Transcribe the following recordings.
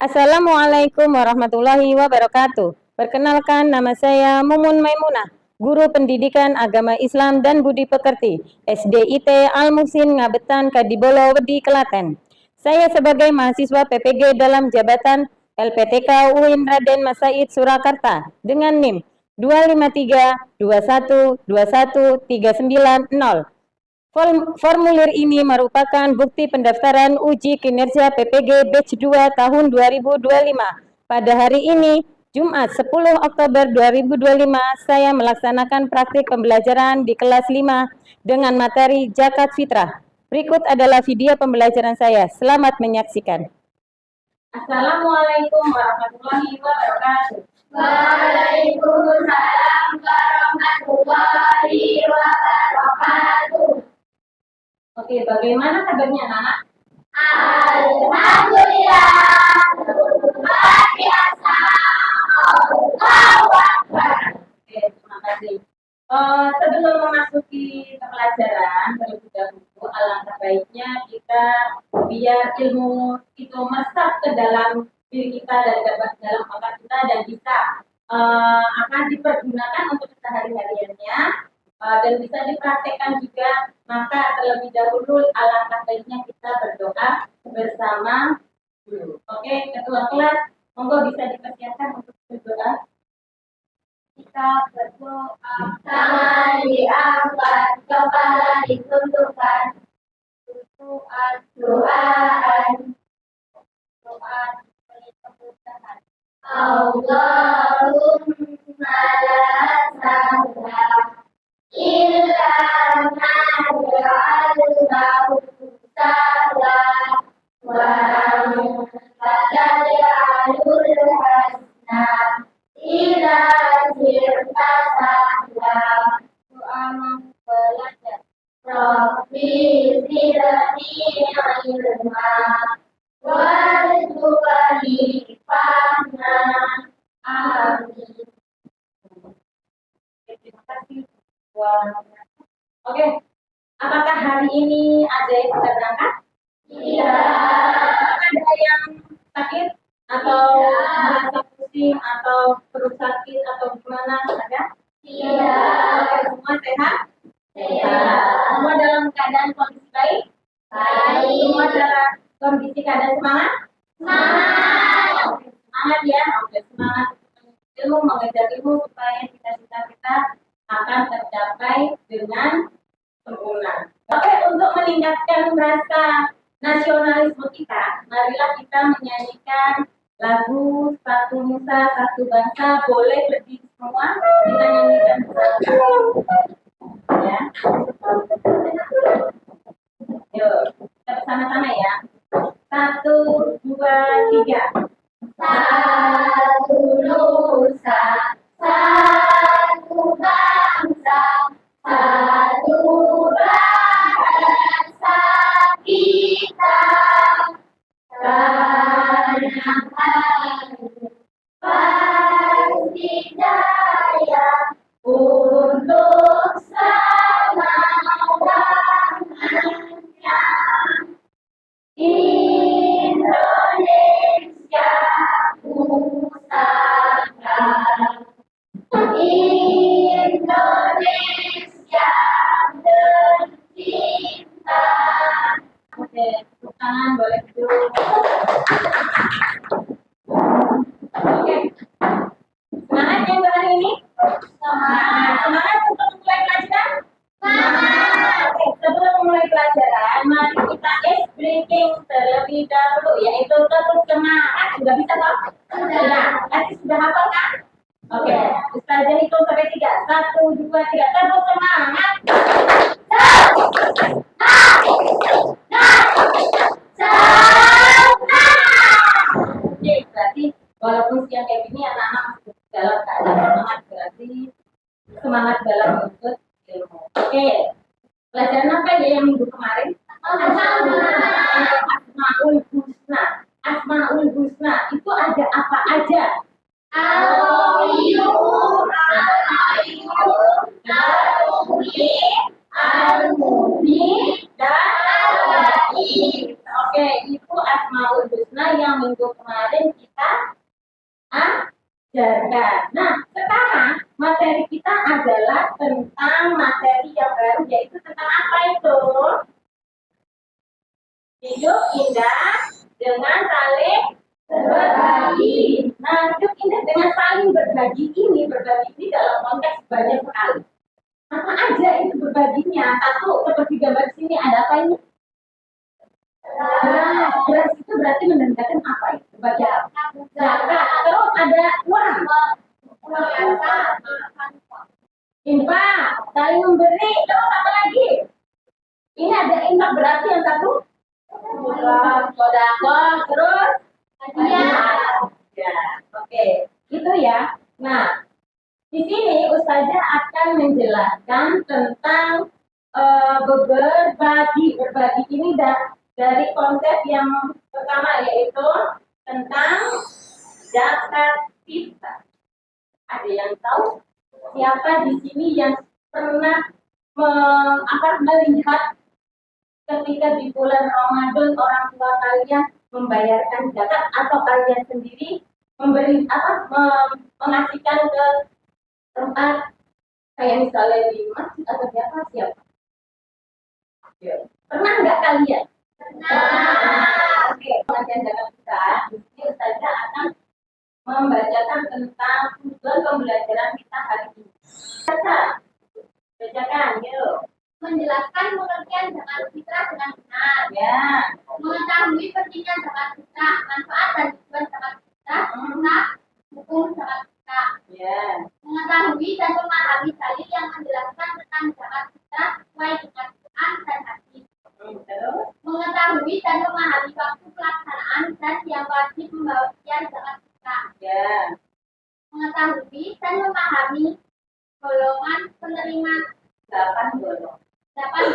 Assalamualaikum warahmatullahi wabarakatuh. Perkenalkan, nama saya Mumun Maimunah, Guru Pendidikan Agama Islam dan Budi Pekerti, SDIT Al-Muhsin Ngabetan Kadibolo Wedi Klaten. Saya sebagai mahasiswa PPG dalam jabatan LPTK UIN Raden Mas Said Surakarta dengan NIM 253212139. Formulir ini merupakan bukti pendaftaran uji kinerja PPG Batch 2 tahun 2025. Pada hari ini, Jumat 10 Oktober 2025, saya melaksanakan praktik pembelajaran di kelas 5 dengan materi Zakat Fitrah. Berikut adalah video pembelajaran saya. Selamat menyaksikan. Assalamualaikum warahmatullahi wabarakatuh. Waalaikumsalam warahmatullahi wabarakatuh. Oke, bagaimana kabarnya anak-anak? Alhamdulillah, luar biasa. Allahu Akbar. Oke, terima kasih. Sebelum memasuki pelajaran, terlebih dahulu alangkah baiknya kita biar ilmu itu meresap ke dalam diri kita dan dalam otak kita dan bisa akan dipergunakan untuk keseharian-hariannya dan bisa dipraktekkan juga. Maka terlebih dahulu alangkah baiknya kita berdoa bersama dulu. Oke, ketua kelas, monggo bisa dipersiapkan untuk berdoa. Kita berdoa, tangan diangkat, kepala ditundukkan, doaan diberi kemudahan. Allahumma la sahla illa ma ja'altahu sahlan wa anta taj'alul hazna idza sirta sahla. Doa mempelajar. Rabbi zidni ilma warzuqni fahma. Amin. Terima kasih. Oke, apakah hari ini ada yang sudah berangkat? Iya. Ada yang sakit atau merasa pusing atau perut sakit atau gimana? Ada? Iya. Semua sehat? Iya. Semua dalam keadaan kondisi baik? Baik. Semua dalam kondisi keadaan semangat? Semangat. Oke, semangat ya. Oke, semangat ilmu, mengejar ilmu supaya cita-cita kita akan tercapai dengan sempurna. Oke, untuk meningkatkan rasa nasionalisme kita, marilah kita menyanyikan lagu Satu Nusa Satu Bangsa. Boleh berdiri semua, kita nyanyikan bersama. Ya. Yuk, kita bersama-sama ya. 1, 2, 3. Satu nusa, satu bangsa, satu bahasa kita. Karena pasti jaya untuk selama-lamanya. Indonesia pusaka, Indonesia tercinta. Oke, tepuk tangan boleh dulu. Oke, semangat yang hari ini? Semangat. Semangat untuk mulai pelajaran? Semangat. Oke, sebelum mulai pelajaran, mari kita ice breaking terlebih dahulu, yaitu tetap semangat. Sudah bisa toh? Sudah. Nanti sudah hafal kan? Oke, Ustazah hitung sampai 3. 1, 2, 3. Tetap semangat. Oke, berarti walaupun siang kayak gini anak-anak masih dalam keadaan semangat, berarti semangat dalam menuntut ilmu. Oke, pelajaran apa ya yang minggu kemarin? Asmaul Husna. Asmaul Husna itu ada apa aja? Al-Qayyum, Al-Qayyum, Al-Muhyi, Al-Mubin dan Al-Latif. Oke, itu Asmaul Husna yang minggu kemarin jaga. Nah, sekarang materi kita adalah tentang materi yang baru, yaitu tentang apa itu? Hidup indah dengan saling berbagi. Nah, hidup indah dengan saling berbagi ini dalam konteks banyak sekali. Apa aja itu berbaginya? Satu, seperti gambar sini, ada apa ini? Beras itu berarti menandakan apa itu? Berbagi zakat. Terus ada uang. Infak, saling memberi. Terus apa lagi? Ini ada infak berarti yang satu? Sodako, terus? Ya, oke. Itu ya. Nah, di sini Ustazah akan menjelaskan tentang berbagi. Berbagi ini dari konsep yang pertama, yaitu tentang zakat fitrah. Ada yang tahu siapa di sini yang pernah melihat ketika di bulan Ramadan orang tua kalian membayarkan zakat atau kalian sendiri mengasihkan ke tempat kayak misalnya di masjid atau siapa? Pernah nggak kalian? Pernah. Oke, pengajian zakat kita di sini Ustazah akan membacakan tentang tujuan pembelajaran kita hari ini. Bacakan, yuk. Menjelaskan pengertian zakat fitrah dengan benar. Ya. Mengetahui pentingnya zakat fitrah, manfaat dan tujuan zakat fitrah, serta hukum zakat fitrah. Ya. Mengetahui dan memahami dalil yang menjelaskan tentang zakat fitrah sesuai dengan Quran dan hadis. Terus? Mengetahui dan memahami waktu pelaksanaan dan yang wajib membagikan zakat fitrah. Ya. Mengetahui dan memahami golongan penerima 8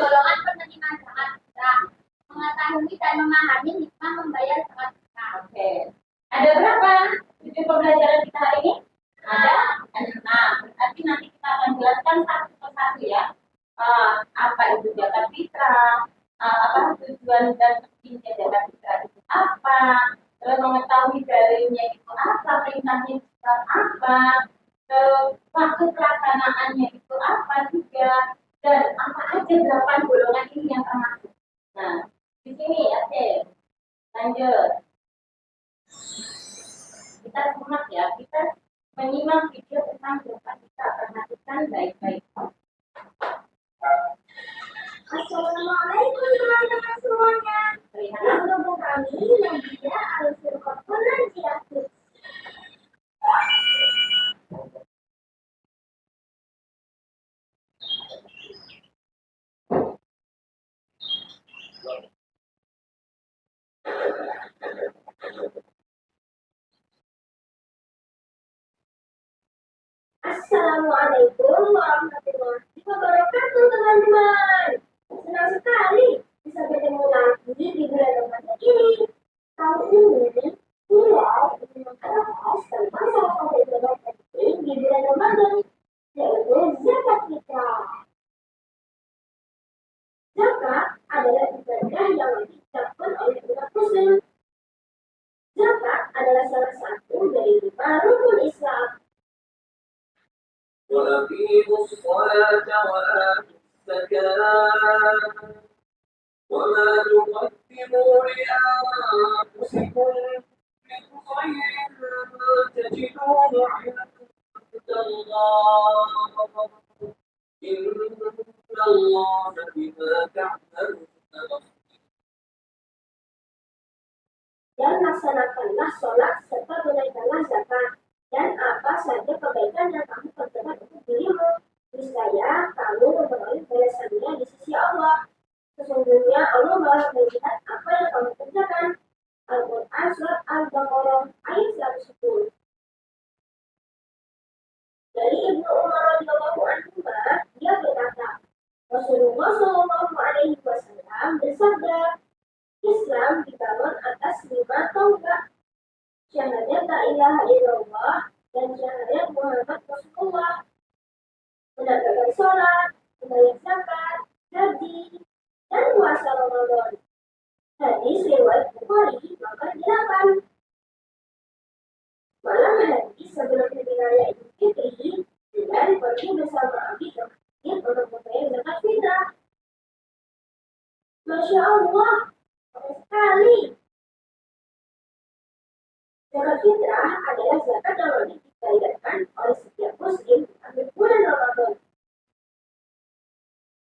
golongan penerima zakat fitrah. Mengetahui dan memahami hikmah membayar zakat fitrah. Oke. Ada berapa tujuan pembelajaran kita hari ini? Ada 6. Berarti nanti kita akan jelaskan satu persatu ya. Apa itu zakat fitrah? Apa tujuan dan pentingnya zakat fitrah itu apa? Terus mengetahui dalilnya itu apa? Perintahnya itu apa? Terus waktu pelaksanaannya itu apa juga? Dan apa aja 8 golongan ini yang termasuk? Nah, di sini oke. Lanjut. Kita simak ya, kita menyimak video tentang zakat kita, perhatikan baik-baik. Assalamualaikum teman-teman semuanya. Nama kami Nadia Al-Firqatun Najiyah. Assalamualaikum warahmatullahi wabarakatuh teman-teman. Senang sekali bisa bertemu lagi di bulan Ramadan ini. Kali ini Hilal ingin membahas tentang salah satu ibadah penting di bulan Ramadan, yaitu zakat fitrah. Zakat adalah ibadah yang dilakukan oleh umat muslim. Zakat adalah salah satu dari 5 rukun Islam. وأقيموا الصلاة وآتوا الزكاة وما تقدموا لأنفسكم من خير تجدوه عند الله إن الله بما تعملون بصير. Dan laksanakanlah sholat serta tunaikanlah zakat, dan apa saja kebaikan yang kamu kerjakan untuk dirimu, niscaya kamu memperoleh balasannya di sisi Allah. Sesungguhnya Allah maha melihat apa yang kamu kerjakan. Al-Quran Surat Al-Baqarah ayat 110. Dari Ibnu Umar radhiyallahu anhu, dia berkata, Rasulullah Shallallahu Alaihi Wasallam bersabda, Islam dibangun atas 5 tonggak: syahadat la ilaha illallah dan syahadat Muhammad Rasulullah, menegakkan sholat, membayar zakat, haji, dan puasa Ramadan. Hadis riwayat Bukhari nomor 8. Malam hari sebelum hari raya Idul Fitri, Bilal pergi bersama Abi ke masjid untuk membayar zakat fitrah. Masya Allah, keren sekali. Zakat fitrah adalah zakat yang wajib dibayarkan oleh setiap muslim di akhir bulan Ramadan.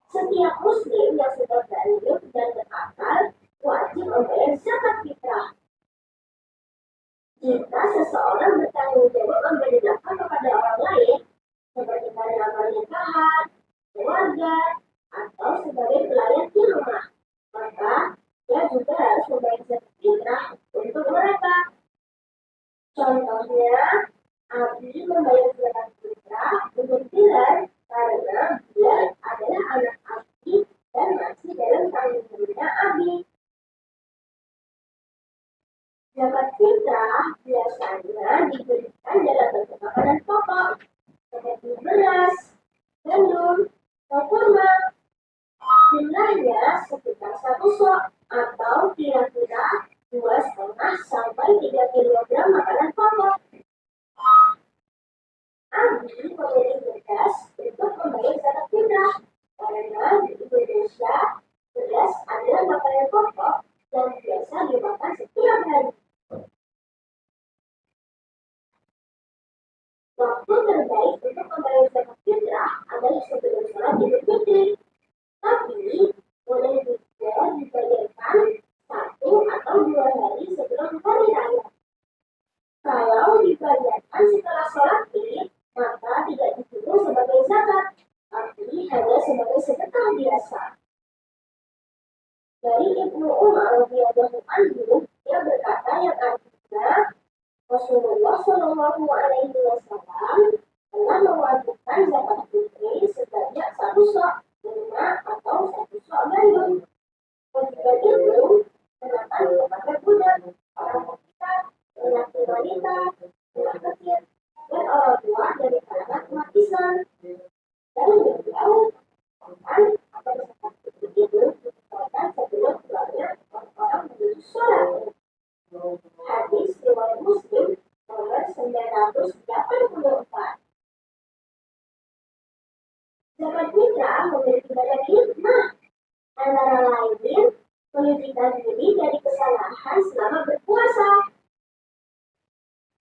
Setiap muslim yang sudah balik dan berakal wajib membayar zakat fitrah. Jika seseorang bertanggung jawab memberi zakat kepada orang lain, seperti karena pernikahan, keluarga, atau sebagai pelayan di rumah, maka dia juga harus membayar zakat fitrah untuk mereka. Contohnya, Abi membayar zakat fitrah untuk Bilal karena Bilal adalah anak Abi dan masih dalam tanggungannya Abi. Zakat fitrah biasanya diberikan dalam bentuk makanan pokok seperti beras, gandum, atau kurma. Jumlahnya sekitar 1 sok atau kira-kira 2,5 sampai 3 kilogram makanan pokok. Abi memilih beras untuk membayar zakat fitrah karena di Indonesia beras adalah makanan pokok yang biasa dimakan setiap hari. Waktu terbaik untuk membayar zakat fitrah adalah sebelum sholat Idul Fitri. Tapi boleh juga dibayarkan 1 atau 2 hari sebelum hari raya. Kalau dibayarkan setelah sholat Id, maka tidak dihitung sebagai zakat, tapi hanya sebagai sedekah biasa. Dari Ibnu Umar radhiyallahu anhu, dia berkata yang artinya Rasulullah Shallallahu Alaihi Wasallam telah mewajibkan zakat fitri sebanyak 1 sok kurma atau 1 sok gandum. Kewajiban itu kenakan kepada budak, orang wanita, lelaki wanita, anak kecil, dan orang tua dari kalangan umat Islam. Dan beliau mengatakan agar zakat fitri itu dikeluarkan sebelum keluarnya orang-orang menuju sholat. Hadis riwayat Muslim nomor 984. Zakat fitrah memiliki banyak hikmah, antara lain menyucikan diri dari kesalahan selama berpuasa.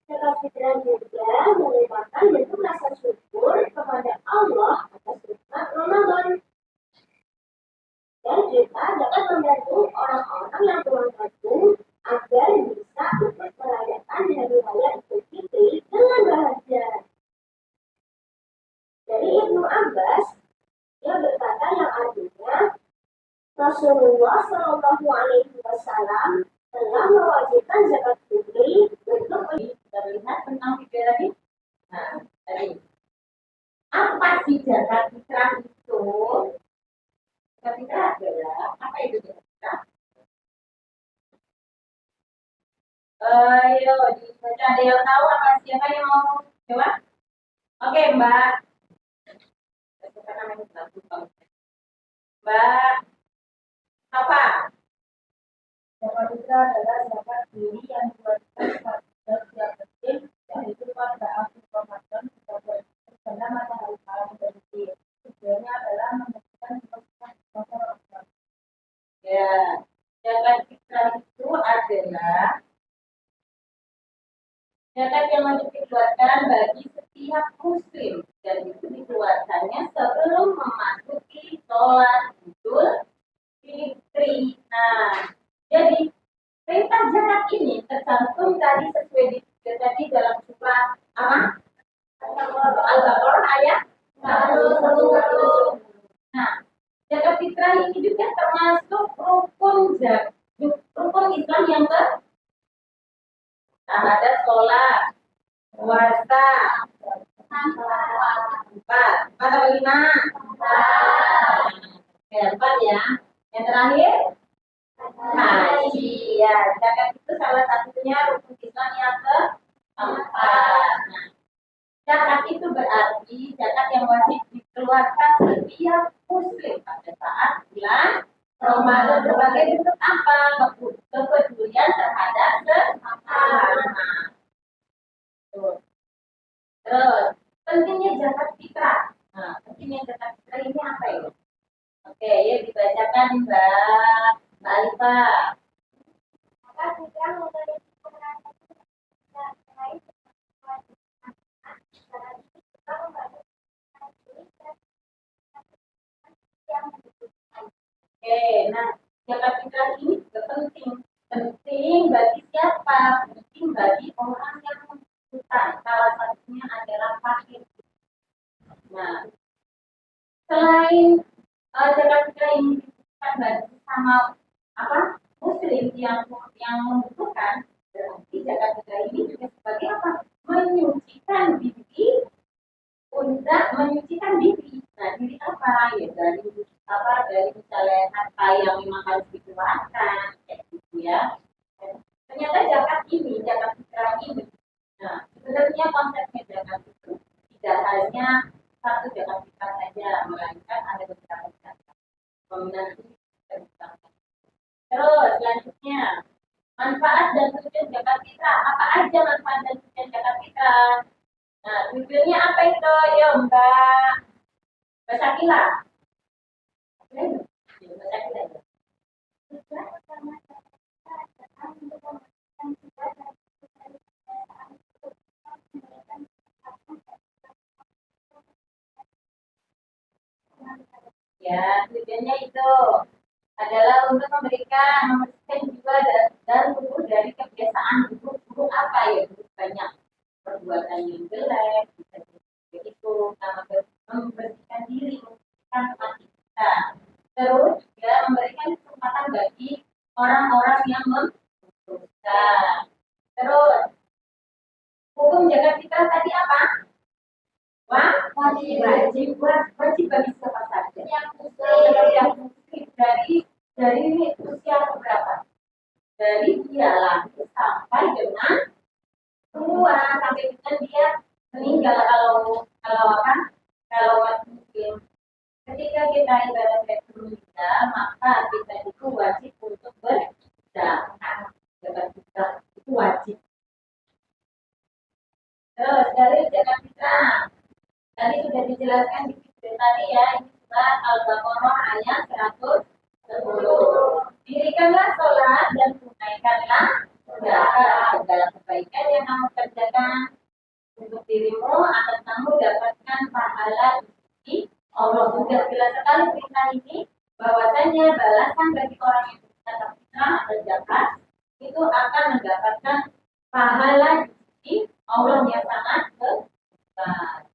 Zakat fitrah juga merupakan bentuk rasa syukur kepada Allah atas nikmat Ramadan. Dan kita dapat membantu orang-orang yang kurang mampu agar bisa ikut merayakan hari raya Idul Fitri dengan bahagia. Dari Ibnu Abbas, dia berkata yang artinya Rasulullah Shallallahu Alaihi Wasallam telah mewajibkan zakat fitri untuk Kita lihat tentang fitrah ini. Nah, tadi apa sih zakat fitrah itu? Zakat fitrah adalah apa itu zakat fitrah? Ayo dibaca, ada yang tahu apa? Siapa yang mau jawab? Oke, Mbak. Mbak apa? Zakat fitrah adalah zakat diri yang diwajibkan pada setiap muslim, yaitu pada akhir Ramadan sebagai karena matahari malam terbit. Tujuannya adalah memberikan keberkahan kepada orang. Ya, zakat fitrah itu adalah zakat yang wajib dikeluarkan bagi setiap muslim dan itu dikeluarkannya sebelum memasuki sholat Idul Fitri. Nah, jadi perintah zakat ini tercantum tadi sesuai tadi dalam surah apa? Al-Baqarah ayat 40. Nah, zakat fitrah ini juga termasuk rukun Islam yang syahadat, sholat, puasa, empat atau 5? Empat ya. Yang terakhir haji. Ya, zakat itu salah satunya rukun Islam yang keempat. Nah, zakat itu berarti zakat yang wajib dikeluarkan setiap muslim pada saat bulan Ramadan sebagai bentuk apa? Kepedulian terhadap sesama. Oke, yuk dibacakan Mbak Alifa. Maka jika memiliki keberatan terkait secara ini kita membantu yang dibutuhkan. Oke, nah zakat fitrah ini juga penting. Penting bagi siapa? Penting bagi orang yang membutuhkan. Salah satunya adalah fakir. Nah, selain zakat fitrah ini dibutuhkan bagi sama apa muslim yang membutuhkan, berarti zakat fitrah ini juga sebagai apa? Menyucikan diri untuk menyucikan diri. Nah, diri apa? Ya dari apa? Dari misalnya harta yang memang harus dikeluarkan, kayak gitu ya. Dan ternyata zakat fitrah ini. Nah, sebenarnya konsepnya zakat itu tidak hanya satu zakat fitrah saja, melainkan ada beberapa zakat. Peminat ini bisa ditambahkan. Terus selanjutnya manfaat dan tujuan zakat fitrah. Apa aja manfaat dan tujuan zakat fitrah? Nah, tujuannya apa itu? Ya, Mbak Syakila. Ya, Mbak Syakila. Tujuan utama adalah untuk memastikan juga dari kebiasaan untuk memberikan Ya, tujuannya itu adalah untuk membersihkan jiwa dan tubuh dari kebiasaan buruk apa ya, buruk banyak perbuatan yang jelek, bisa jadi itu sama membersihkan diri, membersihkan hati kita. Terus juga memberikan kesempatan bagi orang-orang yang membutuhkan. Terus hukum jaga fitrah tadi apa? Wajib bagi siapa saja. Yang muslim dari usia berapa? Dari dia lahir sampai dengan tua, sampai dengan dia meninggal. Kalau apa? Kalau muslim, ketika kita ibadah meninggal, maka kita itu wajib untuk berzakat. Zakat fitrah itu wajib. Terus dari zakat fitrah tadi sudah dijelaskan di video tadi ya, ini surat Al-Baqarah ayat 110. Dirikanlah sholat dan tunaikanlah zakat. Segala kebaikan yang kamu kerjakan untuk dirimu akan kamu dapatkan pahala di Allah. Sudah jelas sekali perintah ini bahwasanya balasan bagi orang yang berzakat fitrah atau zakat itu akan mendapatkan pahala di Allah yang sangat besar.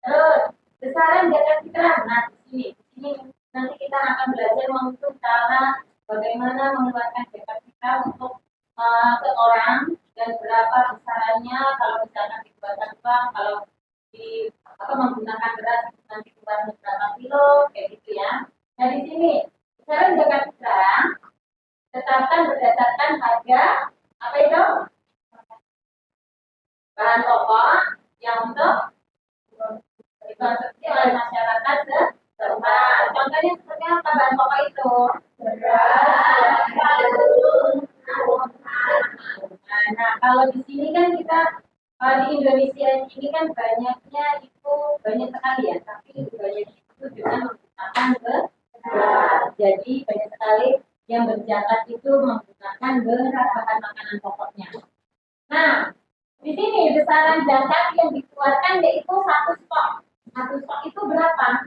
Terus besaran zakat fitrah. Nah, di sini nanti kita akan belajar untuk cara bagaimana mengeluarkan zakat fitrah untuk seorang dan berapa besarannya. Kalau misalkan dikeluarkan uang, kalau di menggunakan beras nanti keluar berapa kilo, kayak gitu ya. Nah di sini besaran zakat fitrah tetapkan berdasarkan harga apa itu? Bahan pokok yang untuk dikonsumsi oleh masyarakat setempat. Contohnya seperti apa bahan pokok itu? Beras, nah, kalau di sini kan kita di Indonesia ini kan banyaknya itu banyak sekali ya, tapi banyak itu dengan menggunakan beras. Jadi banyak sekali yang berzakat itu menggunakan beras bahan makanan pokoknya. Nah, di sini besaran zakat yang dikeluarkan yaitu satu stok. Satu stok itu berapa?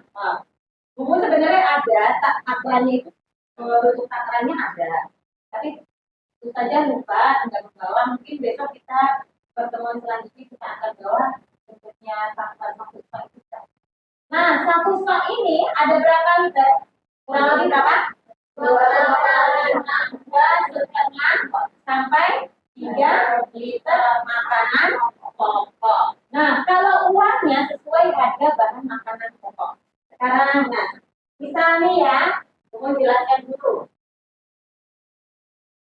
Buku sebenarnya ada, takrannya itu bentuk takrannya ada. Tapi itu saja lupa, enggak membawa. Mungkin besok kita pertemuan selanjutnya kita akan bawa bentuknya takran satu stok itu. Nah, satu stok ini ada berapa liter? Kurang lebih berapa? 2,5 sampai 3 liter makanan pokok. Nah, kalau uangnya sesuai harga bahan makanan pokok. Sekarang, nah, misalnya ya, mau jelaskan dulu.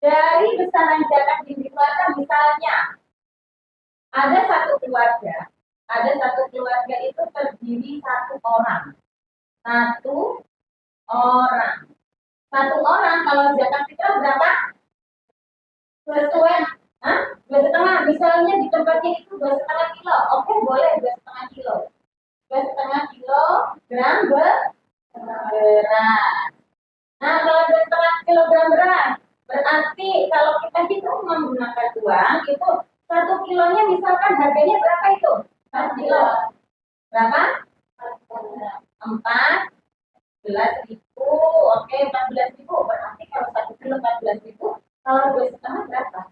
Dari besaran zakat yang dikeluarkan, misalnya ada satu keluarga itu terdiri satu orang. Satu orang kalau zakat fitrah berapa? Sesuai, 2,5. Misalnya di tempatnya itu 2,5 kilo, oke boleh 2,5 kilo. 2,5 kilogram beras. beras. Nah, kalau 2,5 kilogram beras, berarti kalau kita hitung menggunakan uang itu 1 kilonya misalkan harganya berapa itu? 1 kilo. Berapa? 14.000. Oke, 14.000. Berarti kalau 1 kilo 14.000, kalau 2,5 berapa?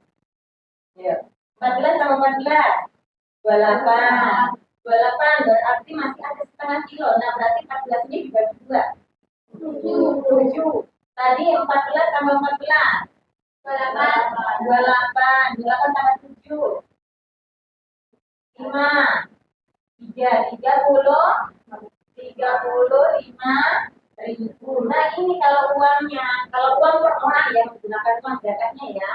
Ya. 14 tambah 14. 28. 28 berarti masih ada setengah kilo. Nah, berarti 14 ini dibagi 2. 7. Tadi 14 tambah 14. 28. 28. 28 tambah 7. 5. 35.000. Nah, ini kalau uangnya, kalau uang per orang yang menggunakan uang zakatnya ya.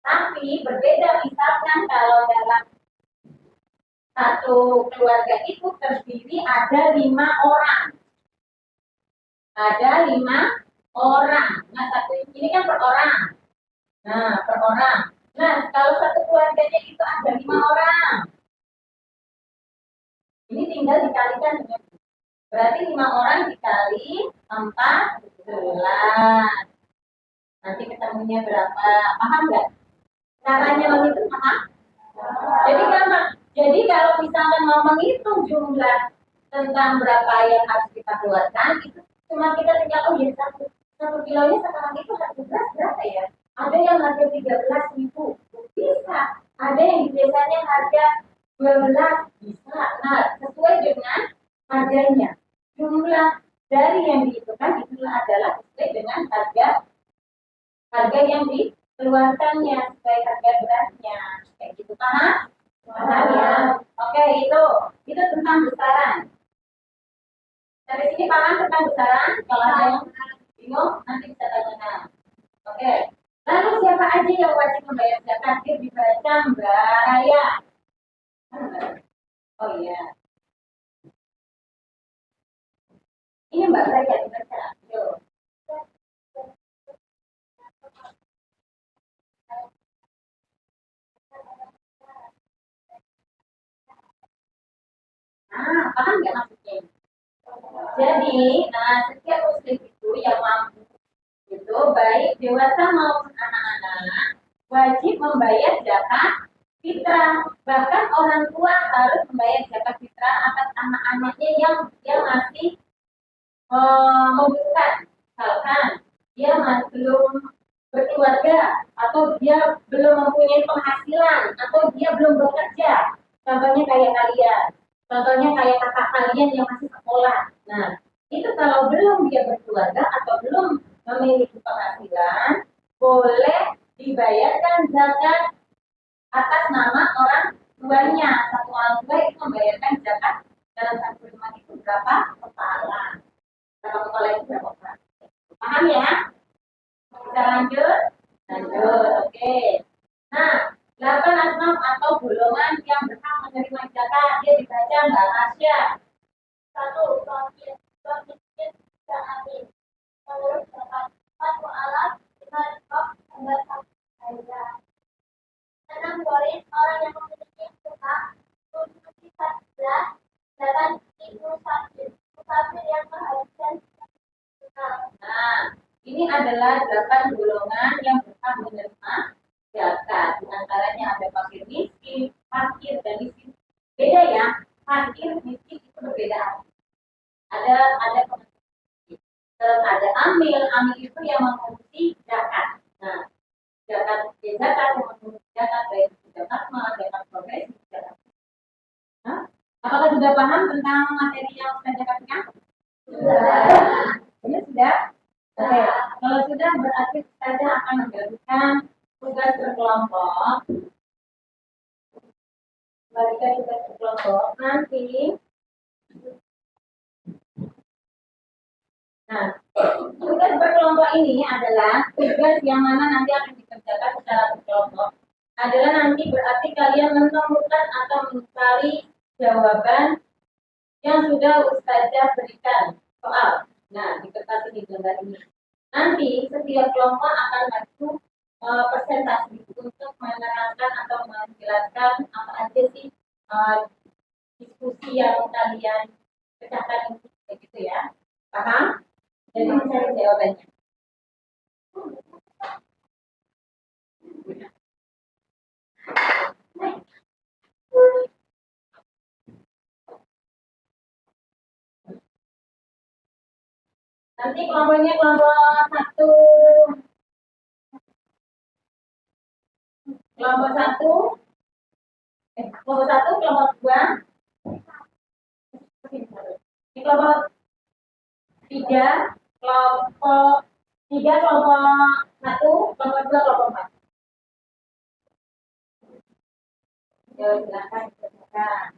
Tapi berbeda misalkan kalau dalam satu keluarga itu terdiri ada 5 orang. Ada 5 orang. Nah, satu ini kan per orang. Nah, per orang. Nah, kalau satu keluarganya itu ada 5 orang. Ini tinggal dikalikan dengan berarti 5 orang dikali 14. Nanti ketemunya berapa? Paham nggak? Caranya menghitung paham? Jadi gampang. Jadi kalau misalkan mau menghitung jumlah tentang berapa yang harus kita keluarkan, itu cuma kita tinggal ya satu kilonya sekarang itu harga beras berapa ya? Ada yang harga 13.000 bisa, ada yang biasanya harga 12 bisa. Nah, sesuai dengan harganya. Jumlah dari yang dihitungkan itulah adalah sesuai dengan harga yang dikeluarkannya sesuai harga berasnya. Kayak gitu paham? Paham ya? Oke, itu tentang besaran. Dari sini paham tentang besaran? Kalau ada yang bingung nanti bisa tanyakan. Oke. Lalu siapa aja yang wajib membayar zakat? Dia dibaca Mbak Raya. Oh iya. Ini Mbak Raya dibaca. Yuk. Nah, paham nggak maksudnya? Jadi, setiap muslim itu yang mampu itu baik dewasa maupun anak-anak wajib membayar zakat fitrah. Bahkan orang tua harus membayar zakat fitrah atas anak-anaknya yang masih membutuhkan. Misalkan dia masih belum berkeluarga atau dia belum mempunyai penghasilan atau dia belum bekerja. Contohnya kayak kalian. Contohnya kayak kakak kalian yang masih sekolah. Nah, itu kalau belum dia berkeluarga atau belum memiliki penghasilan, boleh dibayarkan zakat atas nama orang tuanya. Satu orang tua itu membayarkan zakat dalam satu rumah itu berapa kepala. Berapa kepala itu berapa kepala. Paham ya? Kita lanjut? Lanjut, oke. Nah, 8 asnaf atau golongan yang berhak menerima zakat, dia dibaca Mbak Rasya. 1. Fakir, miskin, tidak amin. Menurut zakat, 4 alat, 5 rokok, 9 harga. 6 polis, orang yang memiliki hutang, 7 sifat belas, 8 ibu musafir yang menghabiskan. Nah, ini adalah 8 golongan yang berhak menerima zakat. Di antaranya ada fakir dan miskin. Beda ya, fakir miskin itu berbeda. Ada terus ada amil itu yang mengurusi zakat. Nah, zakat yang mengurusi zakat baik zakat mal, zakat progresif, zakat. Nah, apakah sudah paham tentang materi yang saya katakan? Sudah. Ya sudah. Oke, kalau sudah berarti saya akan memberikan tugas berkelompok. Bagikan tugas berkelompok nanti. Nah, tugas berkelompok ini adalah tugas yang mana nanti akan dikerjakan secara berkelompok. Adalah nanti berarti kalian menemukan atau mencari jawaban yang sudah Ustazah berikan soal. Nah, di kertas ini gambar ini. Nanti setiap kelompok akan maju presentasi untuk menerangkan atau menjelaskan apa aja sih diskusi yang kalian pecahkan itu, gitu ya. Paham? Jadi mencari jawabannya. Nanti kelompoknya kelompok satu, kelompok satu, kelompok satu, kelompok dua, kelompok tiga, kelompok tiga, kelompok satu, kelompok dua, kelompok empat. Ya, silakan silakan.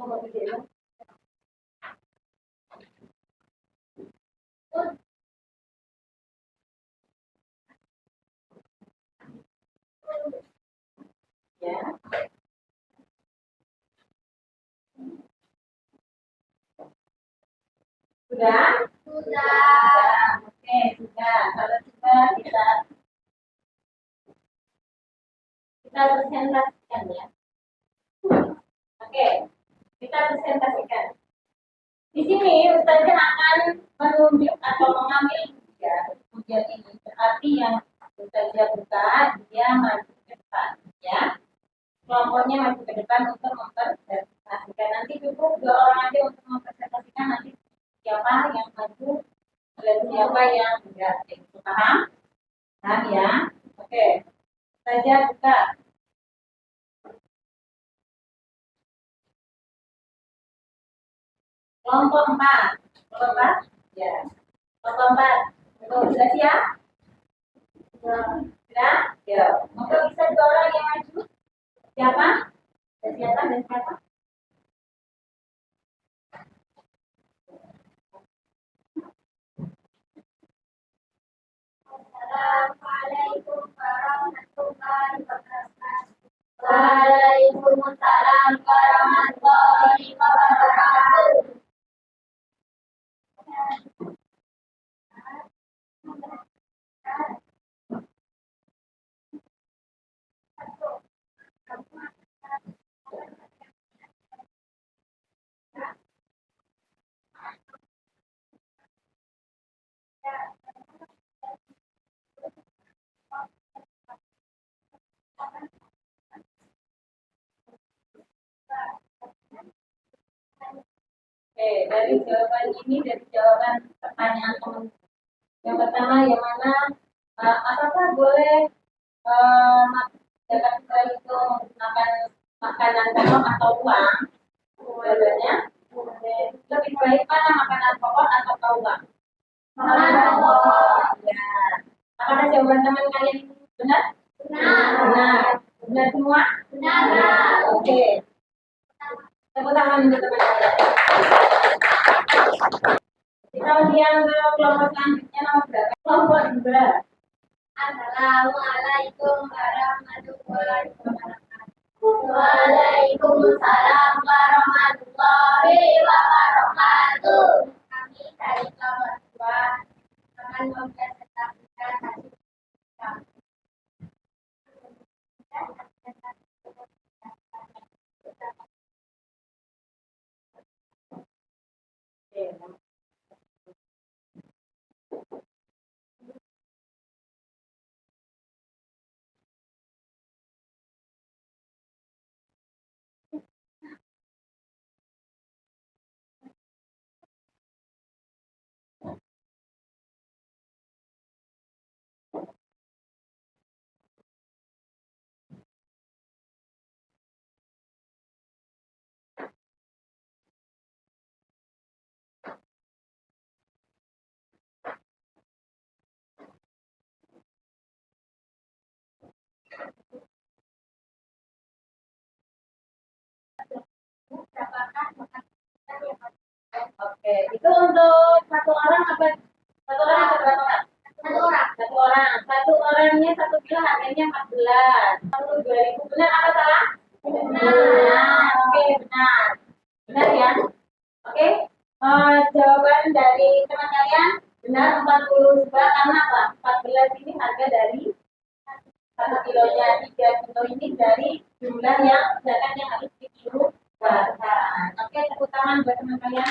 Kelompok tiga. Ya. Sudah? Sudah. Oke, sudah. Kalau sudah kita presentasikan ya. Oke, kita presentasikan. Di sini Ustazah akan menunjuk atau mengambil ujian ini. Berarti yang Ustazah buka, dia maju ke depan. Ya. Kelompoknya maju ke depan untuk mempresentasikan. Nanti cukup 2 orang aja untuk mempresentasikan. Nanti siapa yang maju dan siapa yang tidak. Paham? Paham ya? Oke. Ustazah buka. Kelompok 4. Kelompok 4? Ya. Kelompok 4. Sudah siap? Sudah? Ya. Maka bisa 2 orang yang maju. Siapa? Dan siapa? Dan siapa? Assalamualaikum warahmatullahi wabarakatuh. Waalaikumsalam warahmatullahi wabarakatuh. Oke, dari jawaban ini, dari jawaban pertanyaan teman. Yang pertama, yang mana apakah boleh zakat fitrah itu menggunakan makanan pokok atau uang? Jawabannya, lebih baik mana makanan pokok atau uang? Makanan pokok. Ya. Apakah jawaban teman kalian ini benar? Benar. Benar semua? Benar. Oke. Tepuk tangan untuk teman kalian. Kita ujian ke kelompok selanjutnya nomor berapa? Kelompok 2. Assalamualaikum warahmatullahi wabarakatuh. Waalaikumsalam warahmatullahi wabarakatuh. Kami dari kelompok 2 akan mempresentasikan hasil kami. Oke, itu untuk satu orang apa? Satu orang atau berapa orang? Satu orang. Satu orang. Satu orangnya 1 kilo harganya 14. 2.000. Benar apa salah? Benar. Oke, benar. Benar ya? Oke. Jawaban dari teman kalian benar 40 juga karena apa? 14 ini harga dari 1 kilonya, 3 kilo ini dari jumlah yang zakat yang harus dikeluarkan. Oke, tepuk tangan buat teman kalian.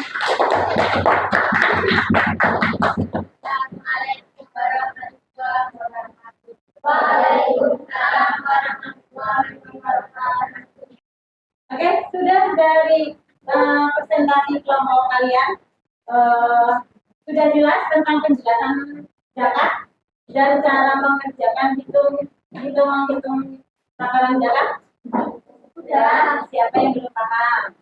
Assalamualaikum warahmatullahi wabarakatuh. Waalaikumsalam warahmatullahi wabarakatuh. Oke, sudah dari presentasi kelompok kalian sudah jelas tentang penjelasan zakat dan cara mengerjakan menghitung takaran zakat. Sudah, siapa yang belum paham?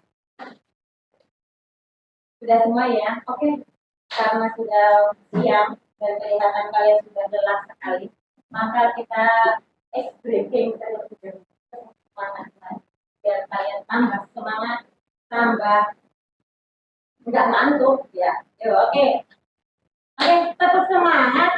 Sudah semua ya? Oke, karena sudah siang dan kelihatan kalian sudah jelas sekali, maka kita briefing terlebih dahulu biar kalian tambah semangat, tambah nggak ngantuk ya. Oke, tetap semangat.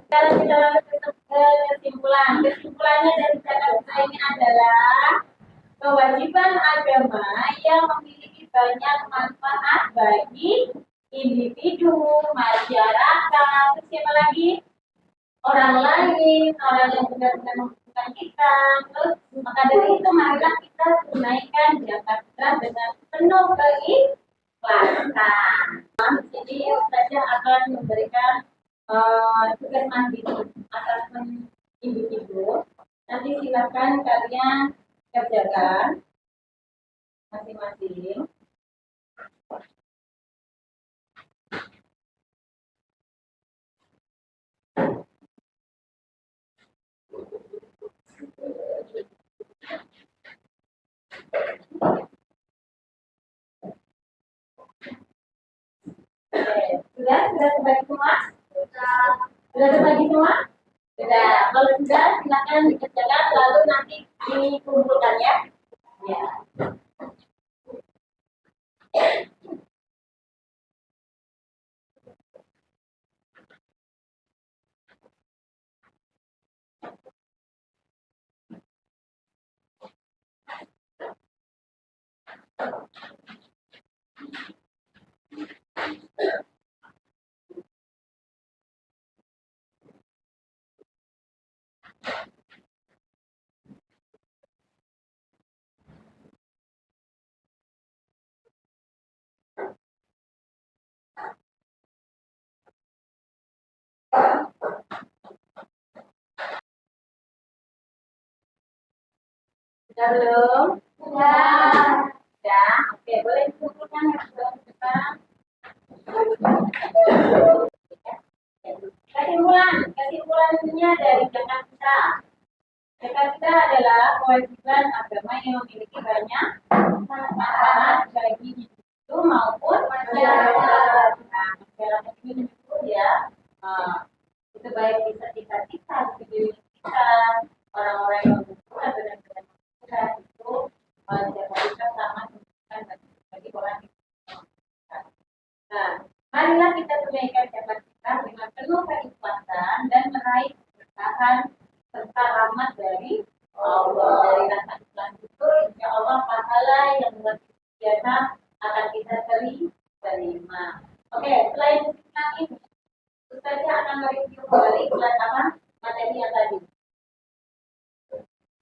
Sekarang kita lanjut ke kesimpulan. Kesimpulannya dari kata ini adalah kewajiban agama yang memiliki banyak manfaat bagi individu, masyarakat, terus siapa lagi? Orang lain, orang yang benar-benar membutuhkan kita. Terus maka dari itu marilah kita tunaikan zakat fitrah dengan penuh keikhlasan. Jadi saja akan memberikan tugas mandiri atas individu. Nanti silakan kalian kerjakan masing-masing. Sudah terbagi semua? Sudah terbagi semua? Sudah. Kalau sudah, silakan dikerjakan lalu nanti dikumpulkan ya. Ya. Sudah belum? Sudah. Oke, boleh dikumpulkan yang sudah depan. Kesimpulannya dari zakat fitrah. Zakat fitrah adalah kewajiban agama yang memiliki banyak manfaat bagi individu maupun masyarakat. Nah, masyarakat ini ya, itu baik di sekitar kita, di diri kita, orang-orang yang membutuhkan benar-benar membutuhkan itu zakat fitrah sama membutuhkan bagi orang yang membutuhkan. Nah, marilah kita tunaikan zakat fitrah dengan penuh keikhlasan dan meraih keberkahan serta rahmat dari Allah. Dari rasa ikhlas itu, insya Allah pahala yang luar biasa akan kita terima. Oke, selain kesimpulan ini, Ustazah akan mereview kembali kelas apa materi yang tadi.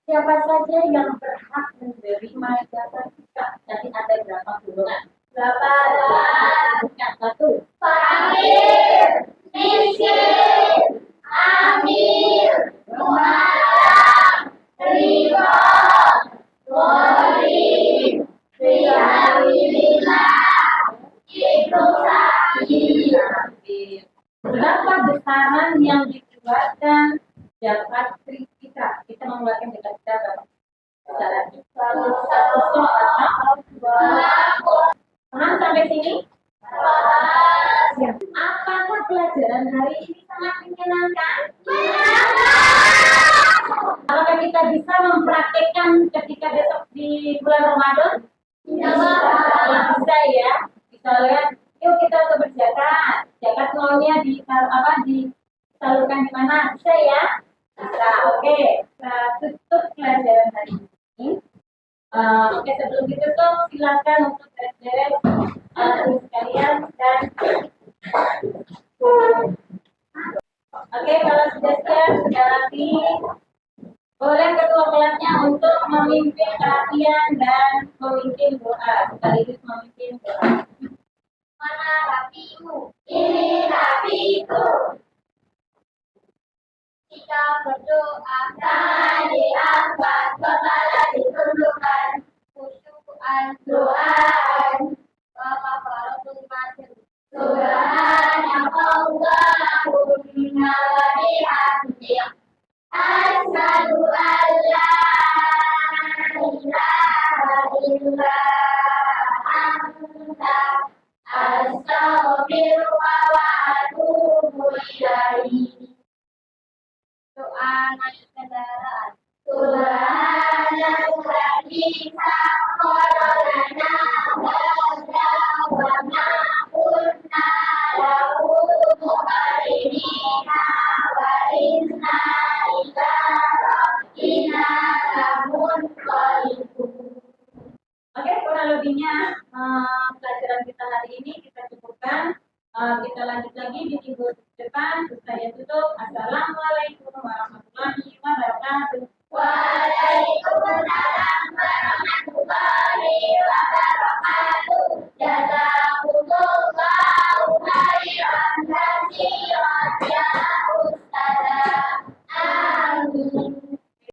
Siapa saja yang berhak menerima zakat fitrah? Nanti ada berapa golongan? Berapa? Satu. Fakir, miskin, amil, mualaf, riba, gharim, fisabilillah, itu sapi. Berapa besaran yang dikeluarkan zakat fitrah? Kita mengeluarkan zakat fitrah berapa? Besaran. 100. Paham sampai sini? Apakah pelajaran hari ini sangat menyenangkan? Apakah kita bisa mempraktekkan ketika besok di bulan Ramadan? Bisa ya. Bisa lihat. Yuk kita untuk berzakat. Zakat maunya disalurkan di mana? Bisa ya? Bisa. Oke. Kita tutup pelajaran hari ini. Oke, sebelum ditutup silakan untuk beres-beres tulis kalian dan oke, kalau sudah siap, sudah rapi, boleh ketua kelasnya untuk memimpin perhatian dan memimpin doa, sekaligus memimpin doa. Mana rapimu? Ini rapiku. Kita berdoa, tangan diangkat, kepala ditundukkan, khusyukan doaan, Bapak Majid. Subhanallahu bina wa bihamdihi. Asyhadu an la ilaha illa anta. Astaghfiruka wa atubu ilaik. Doa naik kendaraan. Subhanalladzi sakhkhara hadza wa ma kunna lahu muqrinina wa inna ila rabbina lamunqalibun. Oke, kurang lebihnya pelajaran kita hari ini kita cukupkan. Kita lanjut lagi di minggu depan. Saya tutup. Assalamualaikum warahmatullahi wabarakatuh.